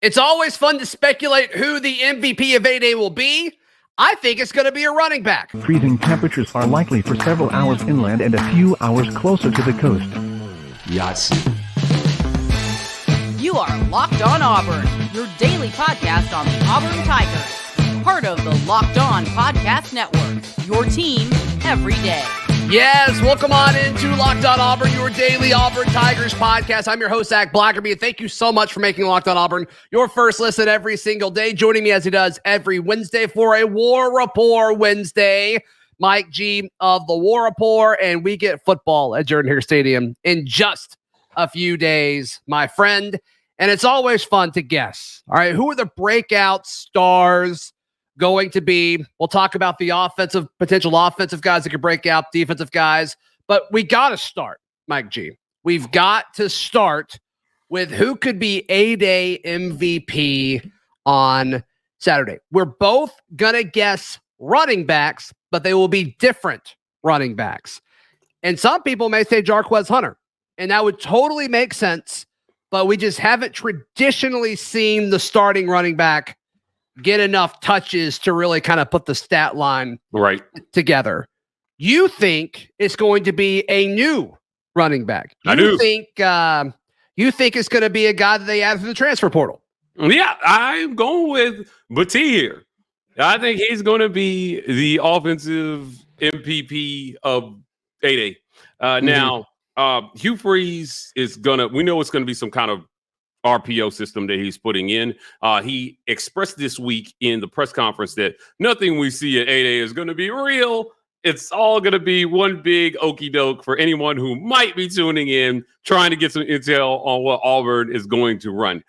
It's always fun to speculate who the MVP of A-Day will be. I think it's going to be a running back. Freezing temperatures are likely for several hours inland and a few hours closer to the coast. Yes. You are Locked On Auburn, your daily podcast on the Auburn Tigers. Part of the Locked On Podcast Network, your team every day. Yes, welcome on into Locked On Auburn, your daily Auburn Tigers podcast. I'm your host, Zac Blackerby, and thank you so much for making Locked On Auburn your first listen every single day. Joining me as he does every Wednesday for a War Rapport Wednesday, Mike G of the War Rapport, and we get football at Jordan-Hare Stadium in just a few days, my friend. And it's always fun to guess. All right, who are the breakout stars going to be? We'll talk about the potential offensive guys that could break out, defensive guys. But we got to start, Mike G. We've got to start with who could be A-Day MVP on Saturday. We're both going to guess running backs, but they will be different running backs. And some people may say Jarquez Hunter, and that would totally make sense. But we just haven't traditionally seen the starting running back get enough touches to really kind of put the stat line together. You think it's going to be a new running back? You think it's going to be a guy that they added to the transfer portal? Yeah, I'm going with Battie here. I think he's going to be the offensive MVP of A-Day. Now, Hugh Freeze we know it's going to be some kind of RPO system that he's putting in. He expressed this week in the press conference that nothing we see at A-Day is going to be real. It's all going to be one big okie doke for anyone who might be tuning in, trying to get some intel on what Auburn is going to run.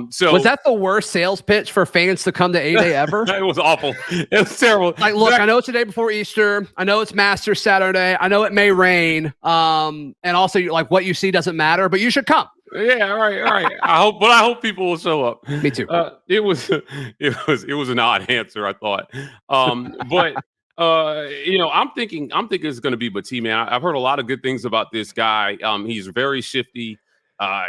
So was that the worst sales pitch for fans to come to A-Day ever? It was awful. It was terrible. Like, look, I know it's the day before Easter. I know it's Masters Saturday. I know it may rain. And also, like, what you see doesn't matter, but you should come. Yeah, all right. I hope people will show up. Me too. It was an odd answer, I thought. But I'm thinking it's going to be Battie, man. I've heard a lot of good things about this guy. He's very shifty.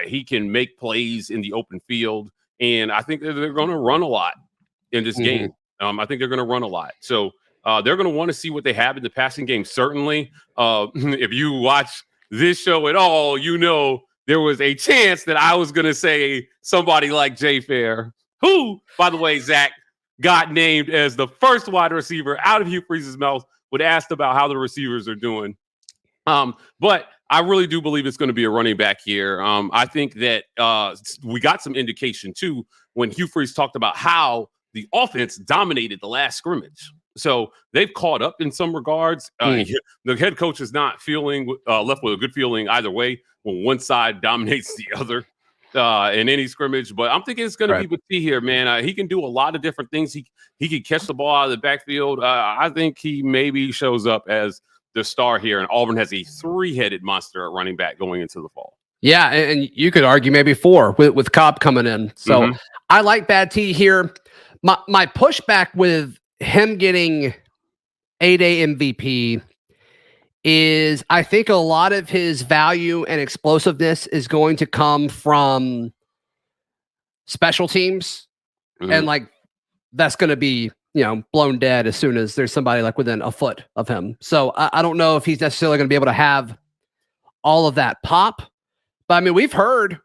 He can make plays in the open field, and I think they're going to run a lot in this game. I think they're going to run a lot. So they're going to want to see what they have in the passing game. Certainly, if you watch this show at all, you know there was a chance that I was going to say somebody like Jay Fair, who, by the way, Zach, got named as the first wide receiver out of Hugh Freeze's mouth, would asked about how the receivers are doing. But I really do believe it's going to be a running back here. I think that we got some indication, too, when Hugh Freeze talked about how the offense dominated the last scrimmage. So they've caught up in some regards. The head coach is not feeling left with a good feeling either way when one side dominates the other in any scrimmage. But I'm thinking it's going to be Battie here, man. He can do a lot of different things. He can catch the ball out of the backfield. I think he maybe shows up as the star here, and Auburn has a three-headed monster at running back going into the fall. Yeah, and you could argue maybe four with Cobb coming in. So I like Battie here. My pushback with him getting A-Day MVP is I think a lot of his value and explosiveness is going to come from special teams. And like, that's going to be, blown dead as soon as there's somebody like within a foot of him. So I don't know if he's necessarily going to be able to have all of that pop. But I mean, we've heard,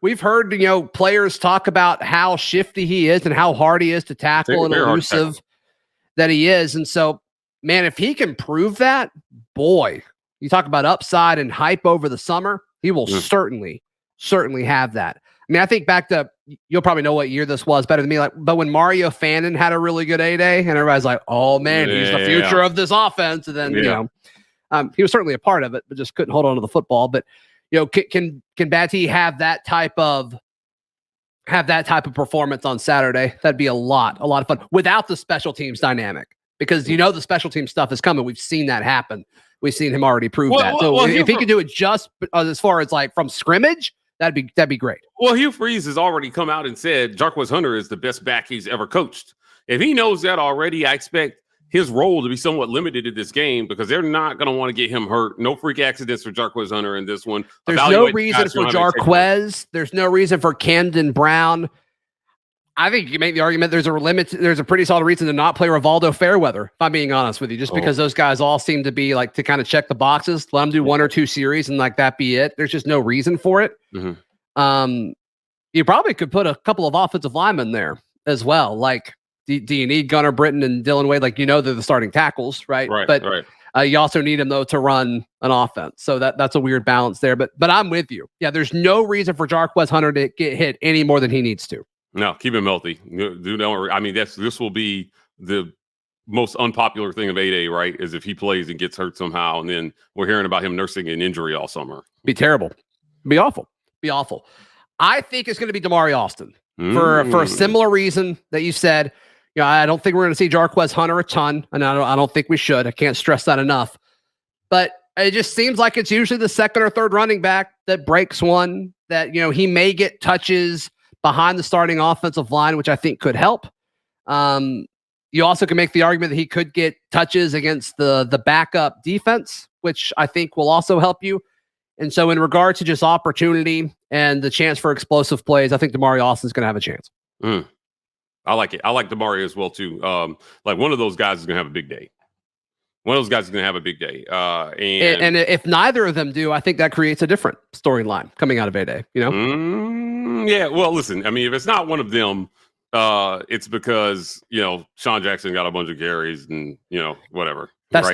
players talk about how shifty he is and how hard he is to tackle and elusive that he is. And so, man, if he can prove that, boy, you talk about upside and hype over the summer, he will certainly have that. I mean, I think back to, you'll probably know what year this was better than me, but when Mario Fannin had a really good A-Day, and everybody's like, oh man, he's the future of this offense. And then, he was certainly a part of it, but just couldn't hold on to the football. But, can Battie have that type of performance on Saturday? That'd be a lot of fun without the special teams dynamic, because the special team stuff is coming. We've seen that happen. We've seen him already prove that. So if he could do it just as far as like from scrimmage, that'd be great. Well, Hugh Freeze has already come out and said Jarquez Hunter is the best back he's ever coached. If he knows that already, I expect his role to be somewhat limited in this game, because they're not going to want to get him hurt. No freak accidents for Jarquez Hunter in this one. There's no reason for Jarquez. There's no reason for Camden Brown. I think you can make the argument there's a pretty solid reason to not play Rivaldo Fairweather, if I'm being honest with you, just because those guys all seem to be like to kind of check the boxes, let them do 1 or 2 series and like that be it. There's just no reason for it. Mm-hmm. You probably could put a couple of offensive linemen there as well. Like, do you need Gunnar Britton and Dylan Wade? Like, they're the starting tackles, right? But you also need them though to run an offense. So that's a weird balance there. But I'm with you. Yeah, there's no reason for Jarquez Hunter to get hit any more than he needs to. No, keep him healthy. I mean, this will be the most unpopular thing of 8A, right? Is if he plays and gets hurt somehow, and then we're hearing about him nursing an injury all summer. Be terrible. Be awful. Be awful. I think it's going to be Damari Alston for a similar reason that you said. I don't think we're going to see Jarquez Hunter a ton, and I don't think we should. I can't stress that enough. But it just seems like it's usually the second or third running back that breaks one, that he may get touches behind the starting offensive line, which I think could help. You also can make the argument that he could get touches against the backup defense, which I think will also help you. And so in regard to just opportunity and the chance for explosive plays, I think Damari Alston's going to have a chance. I like it. I like Damari as well, too. Like one of those guys is going to have a big day. And if neither of them do, I think that creates a different storyline coming out of A-Day, Yeah, well, listen, I mean, if it's not one of them, it's because, Sean Jackson got a bunch of carries and, whatever. That was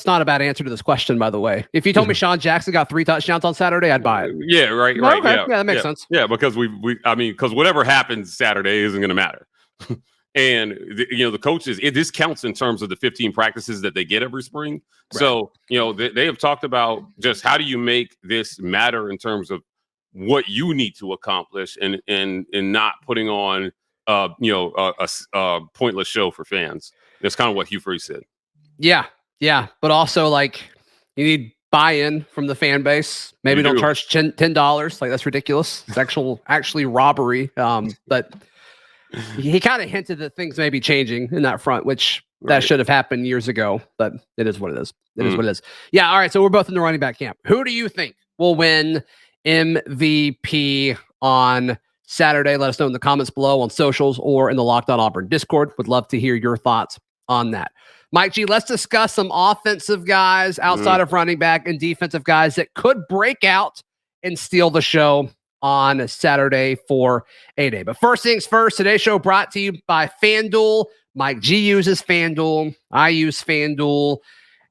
not a bad answer to this question, by the way. If you told me Sean Jackson got 3 touchdowns on Saturday, I'd buy it. Yeah, right. Okay. Yeah, that makes sense. Yeah, because because whatever happens Saturday isn't going to matter. And the coaches, this counts in terms of the 15 practices that they get every spring. Right. So, they have talked about just how do you make this matter in terms of what you need to accomplish and not putting on a pointless show for fans. That's kind of what Hugh Freeze said. Yeah. But also, like, you need buy-in from the fan base. Maybe don't charge $10. Like, that's ridiculous. It's actually robbery. But he kind of hinted that things may be changing in that front, which that should have happened years ago. But it is what it is. It is what it is. Yeah. All right. So we're both in the running back camp. Who do you think will win MVP on Saturday? Let us know in the comments below on socials or in the Locked On Auburn Discord. Would love to hear your thoughts on that. Mike G, let's discuss some offensive guys outside of running back and defensive guys that could break out and steal the show on Saturday for A-Day. But first things first, today's show brought to you by FanDuel. Mike G uses FanDuel. I use FanDuel.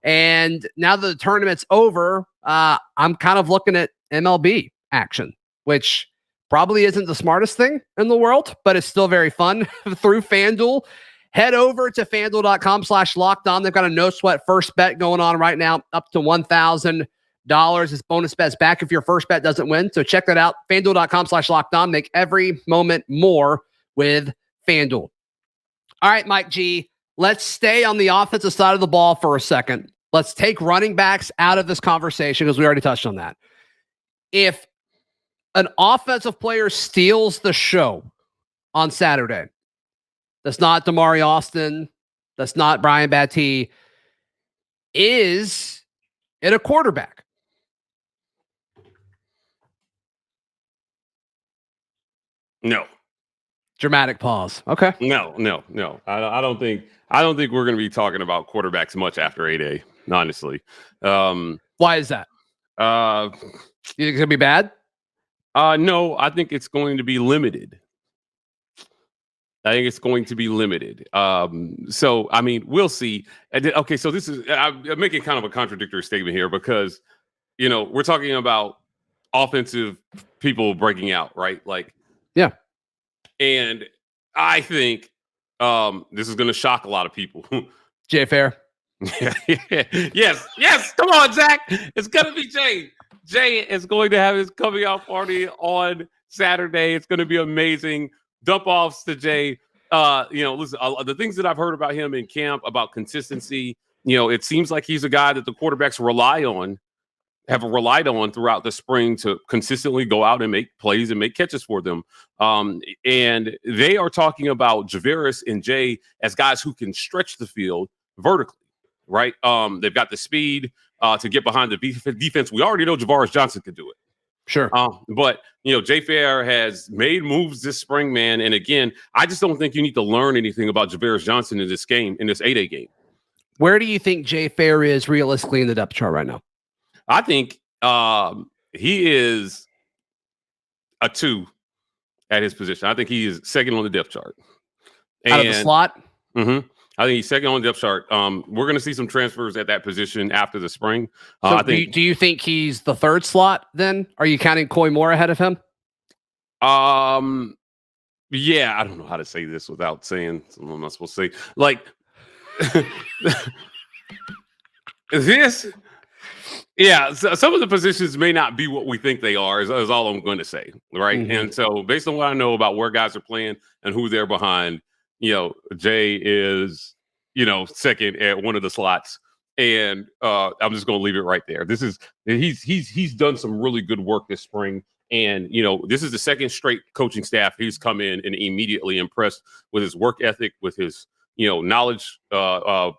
And now that the tournament's over, I'm kind of looking at MLB action, which probably isn't the smartest thing in the world, but it's still very fun through FanDuel. Head over to FanDuel.com/lockedon. They've got a no sweat first bet going on right now, up to $1,000. It's bonus bets back if your first bet doesn't win. So check that out. FanDuel.com/lockedon. Make every moment more with FanDuel. All right, Mike G, let's stay on the offensive side of the ball for a second. Let's take running backs out of this conversation because we already touched on that. If an offensive player steals the show on Saturday, that's not Damari Alston, that's not Brian Battie, is it a quarterback? No. Dramatic pause. Okay. No. I don't think we're going to be talking about quarterbacks much after 8A, honestly. Why is that? You think it's going to be bad? No, I think it's going to be limited. So, I mean, we'll see. Okay, so I'm making kind of a contradictory statement here because, we're talking about offensive people breaking out, right? Like, yeah. And I think this is going to shock a lot of people. Jay Fair. Yes. Come on, Zach. It's going to be Jay. Jay is going to have his coming out party on Saturday. It's going to be amazing. Dump offs to Jay. Listen, the things that I've heard about him in camp about consistency, it seems like he's a guy that the quarterbacks have relied on throughout the spring to consistently go out and make plays and make catches for them. And they are talking about Javaris and Jay as guys who can stretch the field vertically, right? They've got the speed to get behind the defense. We already know Javaris Johnson could do it. Sure. But Jay Fair has made moves this spring, man. And again, I just don't think you need to learn anything about Javarius Johnson in this game, in this 8A game. Where do you think Jay Fair is realistically in the depth chart right now? I think he is a 2 at his position. I think he is second on the depth chart. Out of the slot? Mm-hmm. I think he's second on the depth chart. We're going to see some transfers at that position after the spring. So do you think he's the 3rd slot then? Are you counting Coy Moore ahead of him? Yeah, I don't know how to say this without saying something I'm not supposed to say. Like, this... Yeah, so some of the positions may not be what we think they are, is all I'm going to say, right? Mm-hmm. And so based on what I know about where guys are playing and who they're behind, Jay is, second at one of the slots. And I'm just going to leave it right there. He's done some really good work this spring. And, this is the second straight coaching staff he's come in and immediately impressed with his work ethic, with his, knowledge of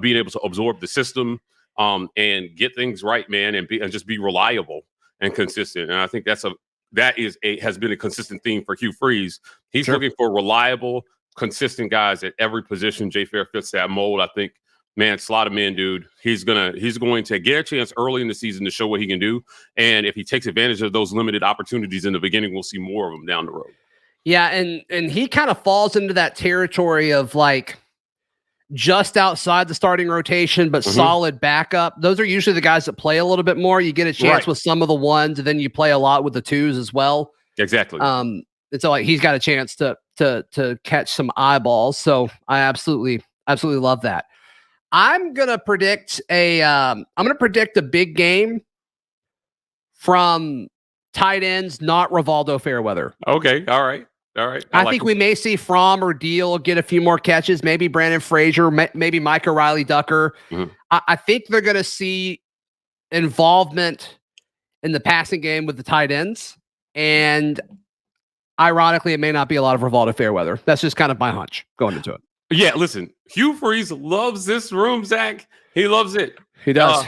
being able to absorb the system. And get things right, man, and just be reliable and consistent. And I think has been a consistent theme for Hugh Freeze. He's looking for reliable, consistent guys at every position. Jay Fair fits that mold. I think, man, slot him in, dude. He's going to get a chance early in the season to show what he can do. And if he takes advantage of those limited opportunities in the beginning, we'll see more of them down the road. Yeah, and he kind of falls into that territory of like just outside the starting rotation, but solid backup. Those are usually the guys that play a little bit more. You get a chance with some of the 1s, and then you play a lot with the 2s as well. Exactly. And so like he's got a chance to catch some eyeballs. So I absolutely love that. I'm gonna predict a big game from tight ends, not Rivaldo Fairweather. Okay, all right. I think we may see Fromm or Deal get a few more catches. Maybe Brandon Frazier, maybe Micah Riley Ducker. Mm-hmm. I think they're going to see involvement in the passing game with the tight ends. And ironically, it may not be a lot of Rivaldo Fairweather. That's just kind of my hunch going into it. Yeah, listen, Hugh Freeze loves this room, Zach. He loves it. He does.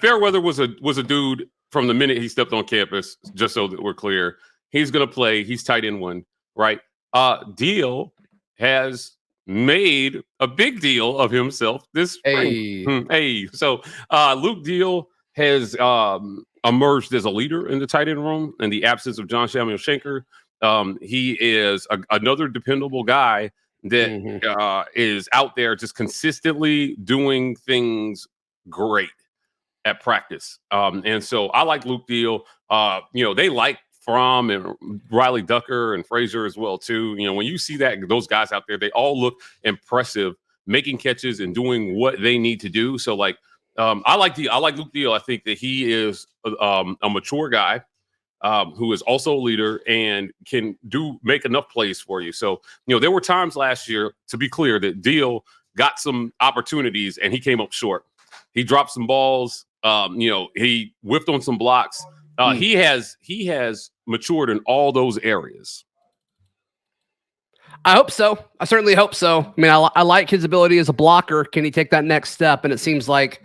Fairweather was a dude from the minute he stepped on campus, just so that we're clear. He's going to play. He's tight end 1, right? Deal has made a big deal of himself this spring. Hey. So Luke Deal has emerged as a leader in the tight end room in the absence of John Samuel Schenker. He is another dependable guy that is out there just consistently doing things great at practice. And so I like Luke Deal. They like Fromm and Riley Ducker and Frazier as well too. When you see those guys out there, they all look impressive, making catches and doing what they need to do. So I like Luke Deal. I think that he is a mature guy who is also a leader and can make enough plays for you. So there were times last year, to be clear, that Deal got some opportunities and he came up short. He dropped some balls. He whiffed on some blocks. He has matured in all those areas. I hope so. I certainly hope so. I mean, I like his ability as a blocker. Can he take that next step? And it seems like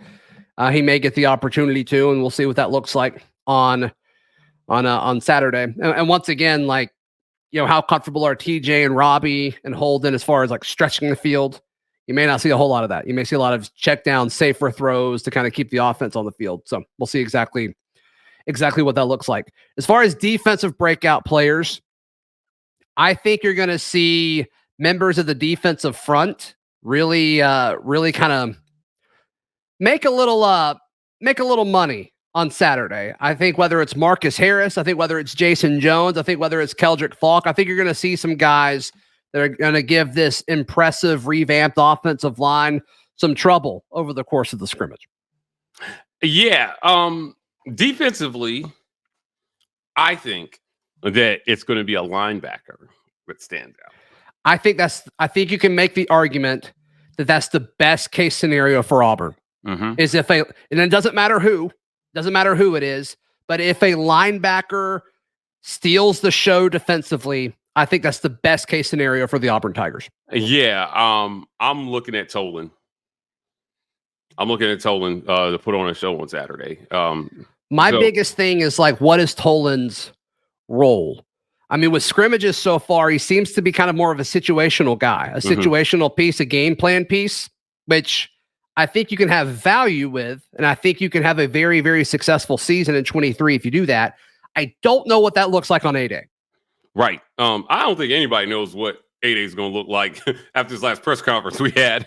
he may get the opportunity to, and we'll see what that looks like on Saturday. And once again, how comfortable are TJ and Robby and Holden as far as stretching the field? You may not see a whole lot of that. You may see a lot of check down, safer throws to kind of keep the offense on the field. So we'll see exactly what that looks like. As far as defensive breakout players, I think you're going to see members of the defensive front really kind of make a little money on Saturday. I think whether it's Marcus Harris, I think whether it's Jayson Jone, I think whether it's Keldric Faulk, I think you're going to see some guys that are going to give this impressive revamped offensive line some trouble over the course of the scrimmage. Yeah. Defensively, I think that it's going to be a linebacker that stands out. I think you can make the argument that that's the best case scenario for Auburn. Is and it doesn't matter who it is, but if a linebacker steals the show defensively, I think that's the best case scenario for the Auburn Tigers. Yeah. I'm looking at Tolan. To put on a show on Saturday. My biggest thing is like, what is Tolan's role? I mean, with scrimmages so far, he seems to be kind of more of a situational guy, a situational piece, a game plan piece, which I think you can have value with. And I think you can have a very, very successful season in 23 if you do that. I don't know what that looks like on A-Day. Right. I don't think anybody knows what A-Day is going to look like after this last press conference we had.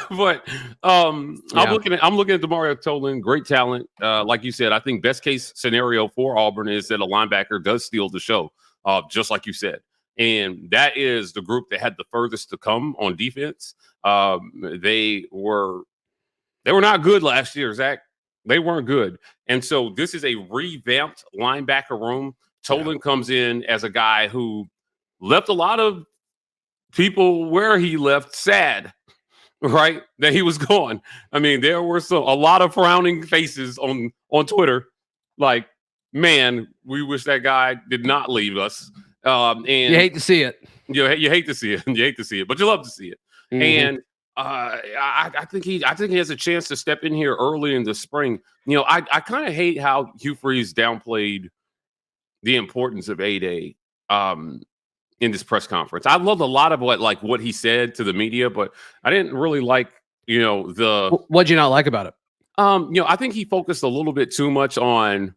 But I'm looking at DeMario Tolan, great talent. Like you said, I think best case scenario for Auburn is that a linebacker does steal the show, just like you said. And that is the group that had the furthest to come on defense. They were not good last year, Zach. They weren't good. And so this is a revamped linebacker room. Tolan comes in as a guy who left a lot of people where he left sad, right? That he was gone. I mean, there were a lot of frowning faces on Twitter. Like, man, we wish that guy did not leave us. And you hate to see it. You hate to see it. You hate to see it, but you love to see it. And I think he has a chance to step in here early in the spring. I kind of hate how Hugh Freeze downplayed the importance of A-Day in this press conference. I loved a lot of what he said to the media, but I didn't really like, what'd you not like about it? I think he focused a little bit too much on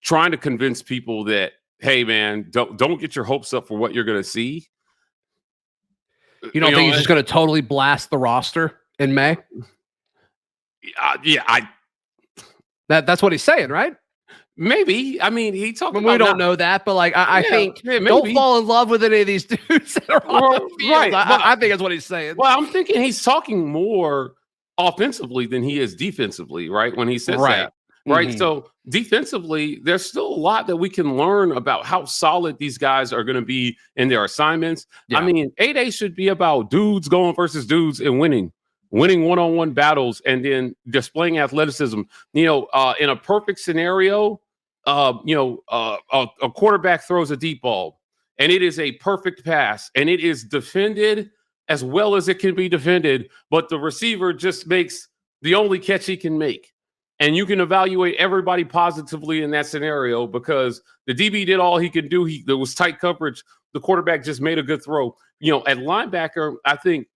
trying to convince people that, hey man, don't get your hopes up for what you're going to see. You don't think he's just going to totally blast the roster in May? That's what he's saying, right? Maybe. I mean, he talked about. We don't know that, but I think don't fall in love with any of these dudes that are on the field. Right, I think that's what he's saying. Well, I'm thinking he's talking more offensively than he is defensively, right? When he says that. Right. So defensively, there's still a lot that we can learn about how solid these guys are going to be in their assignments. Yeah. I mean, A-Day should be about dudes going versus dudes and winning one-on-one battles and then displaying athleticism. In a perfect scenario, a quarterback throws a deep ball and it is a perfect pass and it is defended as well as it can be defended, but the receiver just makes the only catch he can make. And you can evaluate everybody positively in that scenario because the DB did all he could do. There was tight coverage. The quarterback just made a good throw. At linebacker, I think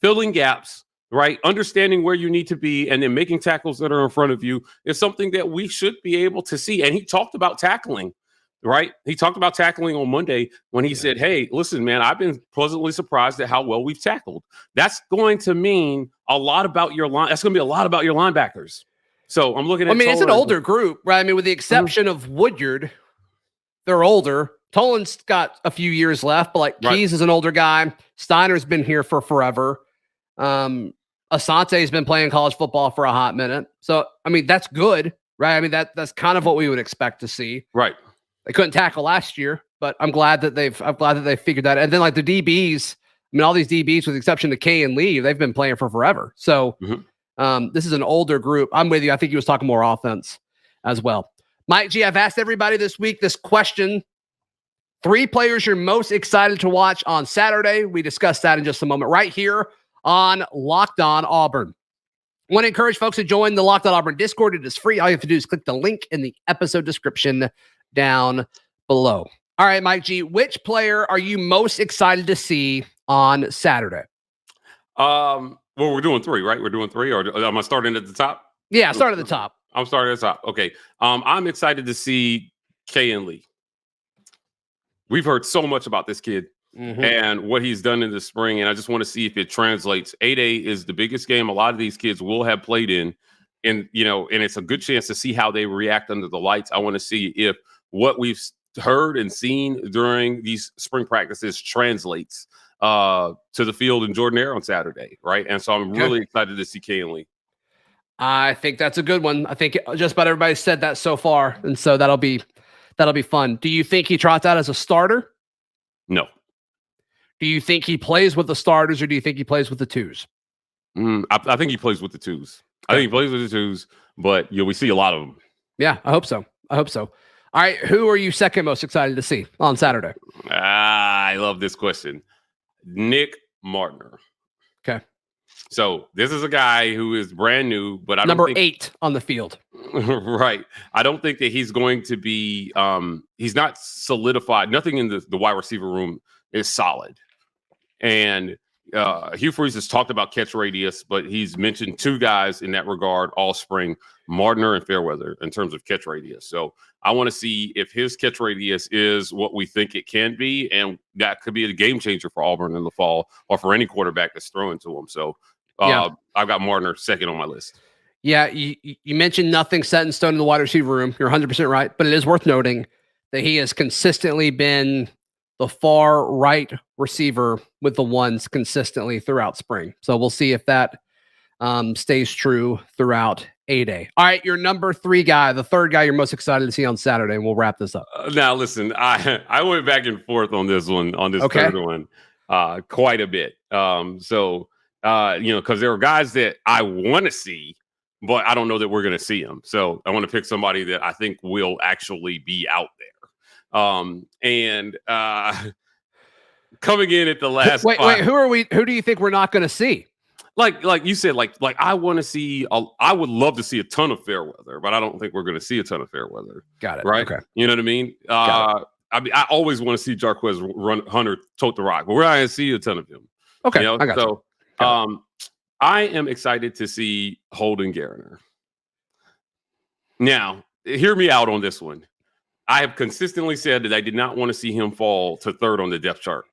filling gaps, right? Understanding where you need to be and then making tackles that are in front of you is something that we should be able to see. And he talked about tackling, right? He talked about tackling on Monday when he said, hey, listen, man, I've been pleasantly surprised at how well we've tackled. That's going to mean a lot about your line. That's going to be a lot about your linebackers. So I'm looking at. It's an older group, right? I mean, with the exception of Woodyard, they're older. Tolan's got a few years left, but Keys is an older guy. Steiner's been here for forever. Asante's been playing college football for a hot minute. So I mean, that's good, right? I mean, that's kind of what we would expect to see. Right. They couldn't tackle last year, but I'm glad that they've figured that. And then the DBs, I mean, all these DBs, with the exception of Kayin Lee, they've been playing for forever. So. This is an older group. I'm with you. I think he was talking more offense as well. Mike G, I've asked everybody this week this question. 3 players you're most excited to watch on Saturday. We discussed that in just a moment right here on Locked On Auburn. I want to encourage folks to join the Locked On Auburn Discord. It is free. All you have to do is click the link in the episode description down below. All right, Mike G, which player are you most excited to see on Saturday? Well, we're doing 3, right? We're doing 3, or am I starting at the top? Yeah, start at the top. I'm starting at the top. Okay. I'm excited to see Kayin Lee. We've heard so much about this kid and what he's done in the spring, and I just want to see if it translates. A-Day is the biggest game a lot of these kids will have played in, and it's a good chance to see how they react under the lights. I want to see if what we've heard and seen during these spring practices translates to the field in Jordan-Hare on Saturday, right? And so I'm really excited to see Kayin Lee. I think that's a good one. I think just about everybody said that so far, and so that'll be fun. Do you think he trots out as a starter? No. Do you think he plays with the starters, or do you think he plays with the twos? I think he plays with the twos. I think he plays with the twos, but we see a lot of them. Yeah, I hope so. All right, who are you second most excited to see on Saturday? I love this question. Nick Martner. Okay. So this is a guy who is brand new, but I don't Number think 8 on the field. right. I don't think that he's going to be he's not solidified. Nothing in the wide receiver room is solid. And Hugh Freeze has talked about catch radius, but he's mentioned 2 guys in that regard all spring, Martiner and Fairweather, in terms of catch radius. So I want to see if his catch radius is what we think it can be, and that could be a game changer for Auburn in the fall or for any quarterback that's throwing to him. So I've got Martiner second on my list. Yeah, you mentioned nothing set in stone in the wide receiver room. You're 100% right, but it is worth noting that he has consistently been the far right receiver with the ones consistently throughout spring. So we'll see if that stays true throughout A-Day. All right, your number 3 guy, the third guy you're most excited to see on Saturday, and we'll wrap this up. Now, listen, I went back and forth on this one, on this third one, quite a bit. Because there are guys that I want to see, but I don't know that we're going to see them. So I want to pick somebody that I think will actually be out there. Coming in at the last wait, who do you think we're not going to see? Like you said, like I want to see. I would love to see a ton of Fairweather, but I don't think we're going to see a ton of Fairweather. Got it. Right? Okay. You know what I mean? I always want to see Jarquez Hunter tote the rock, but we're not going to see a ton of him. Okay. I got you. I am excited to see Holden Geriner. Now, hear me out on this one. I have consistently said that I did not want to see him fall to third on the depth chart.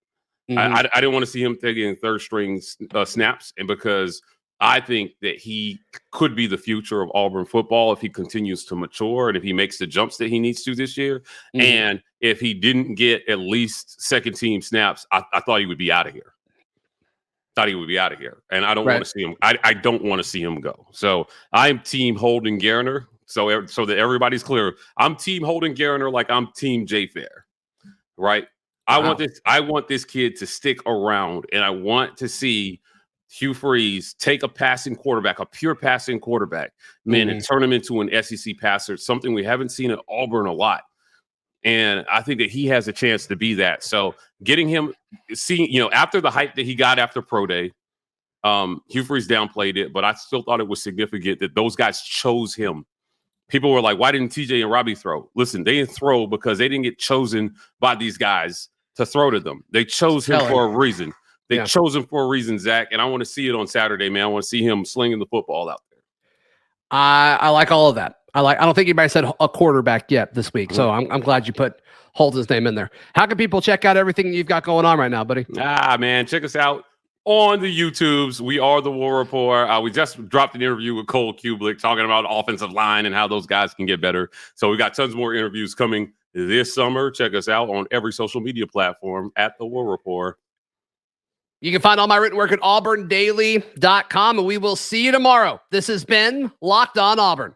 Mm-hmm. I didn't want to see him taking third string snaps, and because I think that he could be the future of Auburn football if he continues to mature and if he makes the jumps that he needs to this year. Mm-hmm. And if he didn't get at least second team snaps, I thought he would be out of here. And I don't want to see him. I don't want to see him go. So I'm team Holden Geriner. So that everybody's clear, I'm team Holden Geriner like I'm team Jay Fair, right? I want this kid to stick around, and I want to see Hugh Freeze take a pure passing quarterback, and turn him into an SEC passer, something we haven't seen at Auburn a lot. And I think that he has a chance to be that. So getting him, after the hype that he got after Pro Day, Hugh Freeze downplayed it, but I still thought it was significant that those guys chose him. People were like, why didn't TJ and Robby throw? Listen, they didn't throw because they didn't get chosen by these guys to throw to them. They chose him for a reason. They chose him for a reason, Zach, and I want to see it on Saturday, man. I want to see him slinging the football out there. I like all of that. I don't think anybody said a quarterback yet this week, so I'm glad you put Holden's name in there. How can people check out everything you've got going on right now, buddy? Man, check us out on the YouTubes. We are the War Rapport. We just dropped an interview with Cole Kublik talking about offensive line and how those guys can get better. So we got tons more interviews coming this summer. Check us out on every social media platform at the War Rapport. You can find all my written work at auburndaily.com, and we will see you tomorrow. This has been Locked On Auburn.